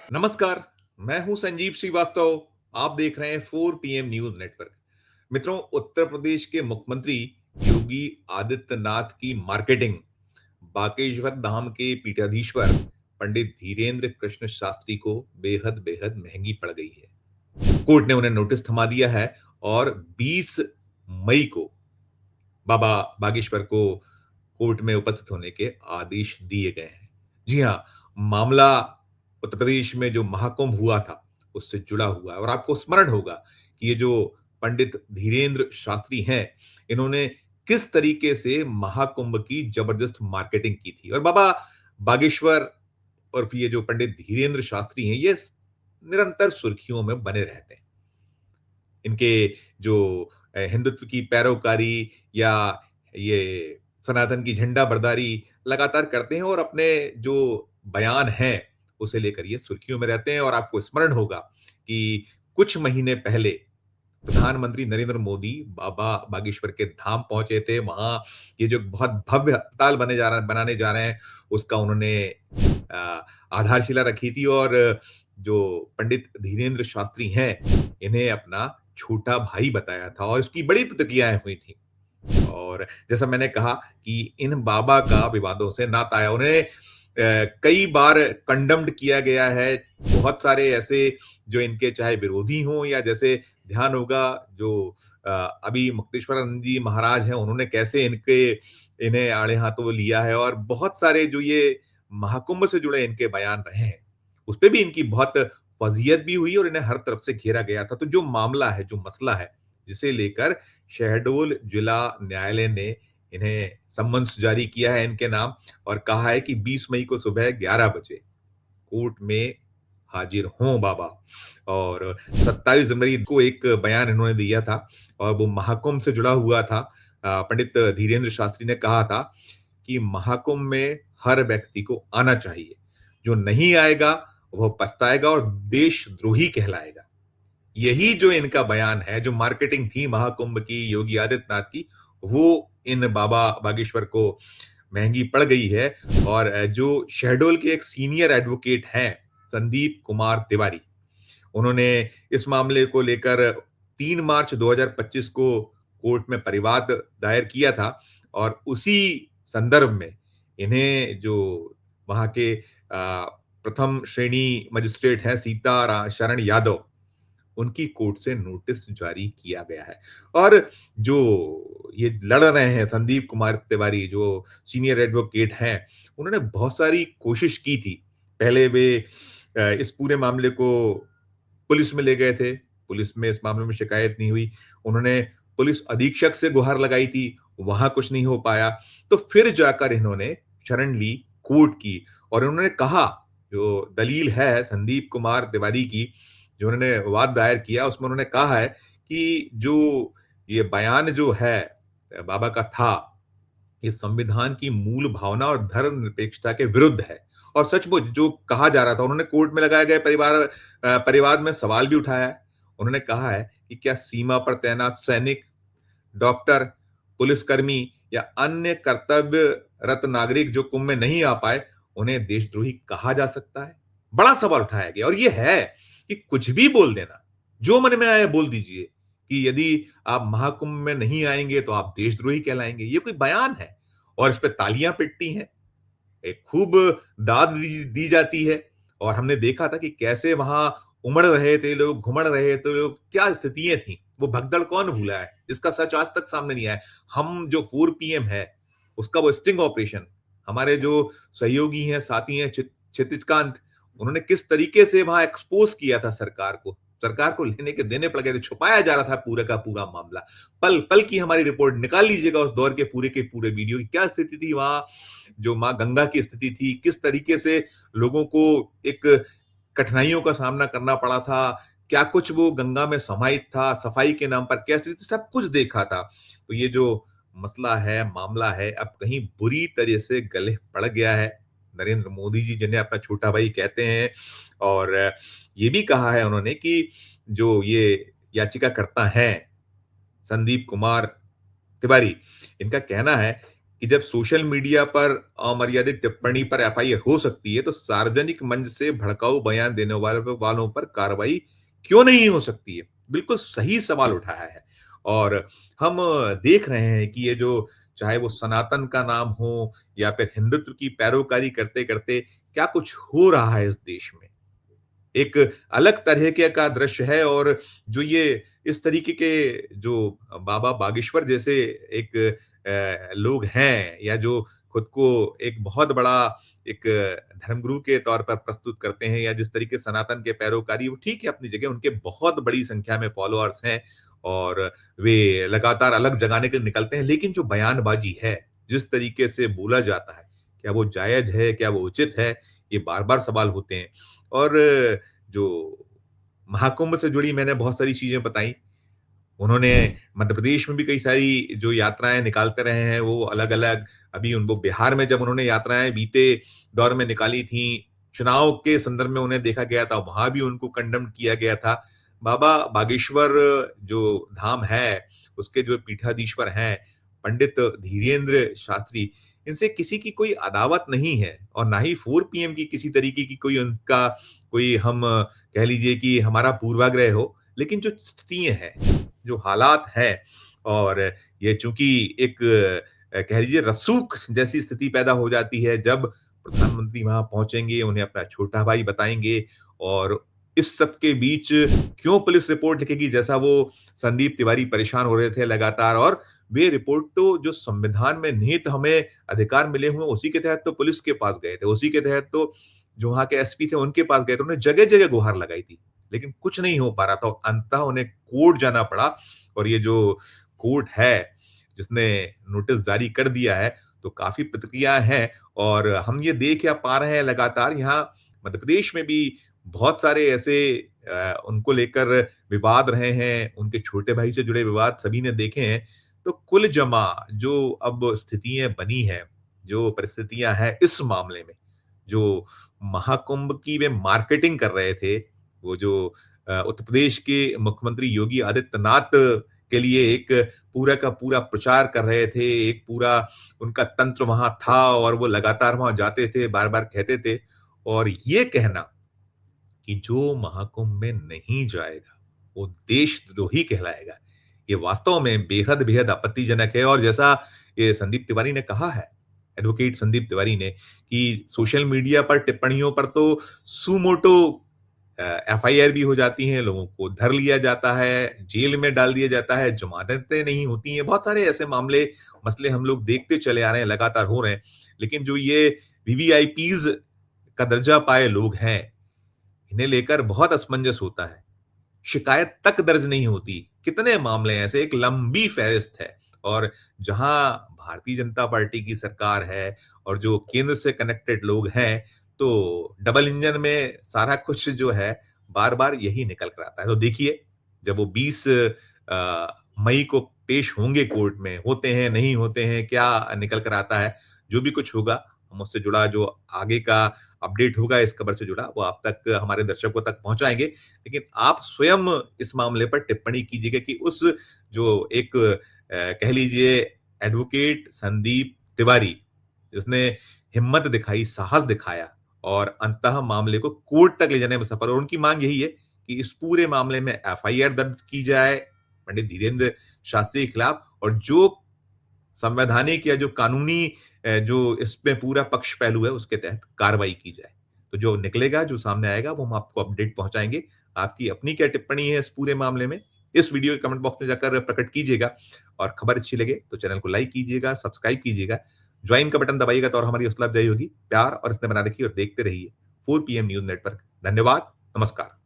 नमस्कार। मैं हूं संजीव श्रीवास्तव। आप देख रहे हैं 4 PM न्यूज नेटवर्क। मित्रों, उत्तर प्रदेश के मुख्यमंत्री योगी आदित्यनाथ की मार्केटिंग बागेश्वर धाम के पीठाधीश्वर पंडित धीरेन्द्र कृष्ण शास्त्री को बेहद बेहद महंगी पड़ गई है। कोर्ट ने उन्हें नोटिस थमा दिया है और 20 मई को बाबा बागेश्वर को कोर्ट में उपस्थित होने के आदेश दिए गए हैं। जी हाँ, मामला उत्तर प्रदेश में जो महाकुंभ हुआ था, उससे जुड़ा हुआ है और आपको स्मरण होगा कि ये जो पंडित धीरेन्द्र शास्त्री हैं, इन्होंने किस तरीके से महाकुंभ की जबरदस्त मार्केटिंग की थी और बाबा बागेश्वर और ये जो पंडित धीरेन्द्र शास्त्री हैं, ये निरंतर सुर्खियों में बने रहते हैं। इनके जो हिंदुत्व की पैरोकारी या ये सनातन की झंडा बरदारी लगातार करते हैं और अपने जो बयान हैं उसे लेकर ये सुर्खियों में रहते हैं और आपको स्मरण होगा कि कुछ महीने पहले प्रधानमंत्री नरेंद्र मोदी बाबा बागेश्वर के धाम पहुंचे थे। वहां ये जो बहुत भव्य अस्पताल बनाने जा रहे हैं, उसका उन्होंने आधारशिला रखी थी और जो पंडित धीरेन्द्र शास्त्री हैं, इन्हें अपना छोटा भाई बताया था और इसकी बड़ी प्रतिक्रियाएं हुई थी। और जैसा मैंने कहा कि इन बाबा का विवादों से नाता है। उन्हें कई बार कंडम्ड किया गया है। बहुत सारे ऐसे जो इनके चाहे विरोधी हों या जैसे ध्यान होगा जो अभी मुक्तेश्वरानंद जी महाराज हैं, उन्होंने कैसे इन्हें आड़े हाथों लिया है और बहुत सारे जो ये महाकुंभ से जुड़े इनके बयान रहे हैं, उसपे भी इनकी बहुत फज़ियत भी हुई और इन्हें हर तरफ से घेरा गया था। तो जो मामला है, जो मसला है, जिसे लेकर शहडोल जिला न्यायालय ने इन्हें सम्मन्स जारी किया है इनके नाम और कहा है कि 20 मई को सुबह 11 बजे कोर्ट में हाजिर हों बाबा। और 27 जनवरी को एक बयान इन्होंने दिया था और वो महाकुंभ से जुड़ा हुआ था। पंडित धीरेन्द्र शास्त्री ने कहा था कि महाकुंभ में हर व्यक्ति को आना चाहिए। जो नहीं आएगा, वह पछताएगा और देशद्रोही कहलाएगा। यही जो इनका बयान है, जो मार्केटिंग थी महाकुंभ की योगी आदित्यनाथ की, वो इन बाबा बागेश्वर को महँगी पड़ गई है। और जो शहडोल के एक सीनियर एडवोकेट हैं, संदीप कुमार तिवारी, उन्होंने इस मामले को लेकर 3 मार्च 2025 को कोर्ट में परिवाद दायर किया था और उसी संदर्भ में इन्हें जो वहाँ के प्रथम श्रेणी मजिस्ट्रेट हैं सीता शरण यादव, उनकी कोर्ट से नोटिस जारी किया गया है। और जो ये लड़ रहे हैं संदीप कुमार तिवारी जो सीनियर एडवोकेट हैं, उन्होंने बहुत सारी कोशिश की थी। पहले वे इस पूरे मामले को पुलिस में ले गए थे, पुलिस में इस मामले में शिकायत नहीं हुई। उन्होंने पुलिस अधीक्षक से गुहार लगाई थी, वहाँ कुछ नहीं हो पाया। तो फिर जाकर इन्होंने शरण ली कोर्ट की और उन्होंने कहा, जो दलील है संदीप कुमार तिवारी की, जो उन्होंने वाद दायर किया, उसमें उन्होंने कहा है कि जो ये बयान जो है बाबा का था, ये संविधान की मूल भावना और धर्मनिरपेक्षता के विरुद्ध है। और सचमुच जो कहा जा रहा था, उन्होंने कोर्ट में लगाए गए परिवाद में सवाल भी उठाया है। उन्होंने कहा है कि क्या सीमा पर तैनात सैनिक, डॉक्टर, पुलिसकर्मी या अन्य कर्तव्यरत नागरिक जो कुंभ में नहीं आ पाए, उन्हें देशद्रोही कहा जा सकता है? बड़ा सवाल उठाया गया और ये है कि कुछ भी बोल देना, जो मन में आए बोल दीजिए कि यदि आप महाकुंभ में नहीं आएँगे तो आप देशद्रोही कहलाएँगे। ये कोई बयान है और इस पे तालियाँ पिटती हैं। खूब दाद दी जाती है और हमने देखा था कि कैसे वहां उमड़ रहे थे लोग, घुमड़ रहे थे लोग, क्या स्थितियां थी। वो भगदड़ कौन भूला है, जिसका सच आज तक सामने नहीं आया। हम जो 4 PM है, उसका वो स्टिंग ऑपरेशन, हमारे जो सहयोगी हैं, साथी हैं, क्षितिजकांत, उन्होंने किस तरीके से वहां एक्सपोज किया था सरकार को लेने के देने पड़ गए थे, छुपाया जा रहा था पूरा का पूरा मामला। पल पल की हमारी रिपोर्ट निकाल लीजिएगा उस दौर के पूरे वीडियो की क्या स्थिति थी वहां, जो माँ गंगा की स्थिति थी, किस तरीके से लोगों को एक कठिनाइयों का सामना करना पड़ा था, क्या कुछ वो गंगा में समाहित था, सफाई के नाम पर क्या स्थिति, सब कुछ देखा था। तो ये जो मसला है, मामला है, अब कहीं बुरी तरह से गले पड़ गया है। नरेंद्र मोदी जी जिन्हें अपना छोटा भाई कहते हैं और ये भी कहा है उन्होंने कि जो ये याचिकाकर्ता हैं, संदीप कुमार तिवारी, इनका कहना है कि जब सोशल मीडिया पर अमर्यादित टिप्पणी पर एफआईआर हो सकती है, तो सार्वजनिक मंच से भड़काऊ बयान देने वालों पर कार्रवाई क्यों नहीं हो सकती है? बिल्कुल सही सवाल उठाया है। और हम देख रहे हैं कि ये जो चाहे वो सनातन का नाम हो या फिर हिंदुत्व की पैरोकारी करते-करते क्या कुछ हो रहा है इस देश में। एक अलग तरह के का दृश्य है और जो ये इस तरीके के जो बाबा बागेश्वर जैसे एक लोग हैं या जो खुद को एक बहुत बड़ा एक धर्मगुरु के तौर पर प्रस्तुत करते हैं या जिस तरीके सनातन के पैरोकारी वो ठीक है अपनी जगह उनके बहुत बड़ी संख्या में फॉलोअर्स हैं और वे लगातार अलग जगाने के निकलते हैं लेकिन जो बयानबाजी है जिस तरीके से बोला जाता है क्या वो जायज है क्या वो उचित है ये बार बार सवाल होते हैं और जो महाकुंभ से जुड़ी मैंने बहुत सारी चीजें बताई उन्होंने मध्य प्रदेश में भी कई सारी जो यात्राएँ निकालते रहे हैं, वो अलग-अलग अभी उन वो बिहार में जब उन्होंने यात्राएँ बीते दौर में निकाली थीं, चुनाव के संदर्भ में उन्हें देखा गया था, वहाँ भी उनको कंडेम्ड किया गया था। बाबा बागेश्वर जो धाम है, उसके जो पीठाधीश्वर हैं, पंडित धीरेंद्र शास्त्री, इनसे किसी की कोई अदावत नहीं है और ना ही 4 पीएम की किसी तरीके की कोई उनका कोई हम कह लीजिए कि हमारा पूर्वाग्रह हो। लेकिन जो स्थितियाँ हैं जो हालात हैं और ये चूँकि एक कह लीजिए रसूख जैसी स्थिति पैदा हो जाती है जब प्रधानमंत्री वहाँ पहुँचेंगे, उन्हें अपना छोटा भाई बताएँगे और इस सब के बीच क्यों पुलिस रिपोर्ट लिखेगी जैसा वो संदीप तिवारी परेशान हो रहे थे लगातार और वे रिपोर्ट तो जो संविधान में निहित हमें अधिकार मिले हुए उसी के तहत तो पुलिस के पास गए थे, उसी के तहत तो जो वहाँ के एसपी थे उनके पास गए थे, उन्होंने जगह-जगह गुहार लगाई थी। लेकिन कुछ नहीं हो पा रहा था। अंततः उन्हें कोर्ट जाना पड़ा और ये जो कोर्ट है, जिसने नोटिस जारी कर दिया है, तो काफ़ी प्रतिक्रियाएँ हैं और हम ये देख या पा रहे हैं लगातार यहाँ मध्य प्रदेश में भी बहुत सारे ऐसे उनको लेकर विवाद रहे हैं, उनके छोटे भाई से जुड़े विवाद सभी ने देखे हैं। तो कुल जमा जो अब स्थितियाँ बनी हैं, जो परिस्थितियाँ हैं इस मामले में, जो महाकुंभ की वे मार्केटिंग कर रहे थे, वो जो उत्तर प्रदेश के मुख्यमंत्री योगी आदित्यनाथ के लिए एक पूरा का पूरा प्रचार कर रहे थे, एक पूरा उनका तंत्र वहाँ था और वो लगातार वहाँ जाते थे, बार-बार कहते थे और ये कहना कि जो महाकुंभ में नहीं जाएगा, वो देशद्रोही कहलाएगा। ये वास्तव में बेहद-बेहद आपत्तिजनक है और जैसा ये संदीप तिवारी ने कहा है, एडवोकेट संदीप तिवारी ने कि सोशल मीडिया पर टिप्पणियों पर तो सुमोटो एफआईआर भी हो जाती हैं, लोगों को धर लिया जाता है, जेल में डाल दिया जाता है, जमानतें नहीं होती हैं। बहुत सारे ऐसे मामले, मसले हम लोग देखते चले आ रहे हैं, लगातार हो रहे हैं। लेकिन जो ये वीवीआईपीज़ का दर्जा पाए लोग हैं, इन्हें लेकर बहुत असमंजस होता है। शिकायत तक दर्ज नहीं होती। कितने मामले हैं ऐसे, एक लंबी फ़हरिस्त है और जहाँ भारतीय जनता पार्टी की सरकार है और जो केंद्र से कनेक्टेड लोग हैं, तो डबल इंजन में सारा कुछ जो है, बार-बार यही निकल कर आता है। तो देखिए, जब वो 20 मई को पेश होंगे कोर्ट में, होते हैं, नहीं होते हैं, क्या निकल कर आता है, जो भी कुछ होगा, हम उससे जुड़ा जो आगे का अपडेट होगा इस खबर से जुड़ा, वो आप तक हमारे दर्शकों तक पहुँचाएँगे। लेकिन आप स्वयं इस मामले पर टिप्पणी कीजिएगा कि उस जो एक कह लीजिए एडवोकेट संदीप तिवारी, जिसने हिम्मत दिखाई, साहस दिखाया और अंततः मामले को कोर्ट तक ले जाने में सफल और उनकी माँग यही है कि इस पूरे मामले में एफआईआर दर्ज की जाए, पंडित धीरेंद्र शास्त्री के खिलाफ और जो संवैधानिक या जो कानूनी जो इसमें पूरा पक्ष पहलू है, उसके तहत कार्रवाई की जाए। तो जो निकलेगा, जो सामने आएगा, वो हम आपको अपडेट पहुँचाएँगे। आपकी अपनी क्या टिप्पणी है इस पूरे मामले में? इस वीडियो के कमेंट बॉक्स में जाकर प्रकट कीजिएगा और खबर अच्छी लगे तो चैनल को लाइक कीजिएगा, सब्सक्राइब कीजिएगा, ज्वाइन का बटन दबाइएगा तो और हमारी हौसला अफ़ज़ाई होगी। प्यार और स्नेह बनाए रखिए और देखते रहिए 4 पीएम न्यूज़ नेटवर्क। धन्यवाद, नमस्कार।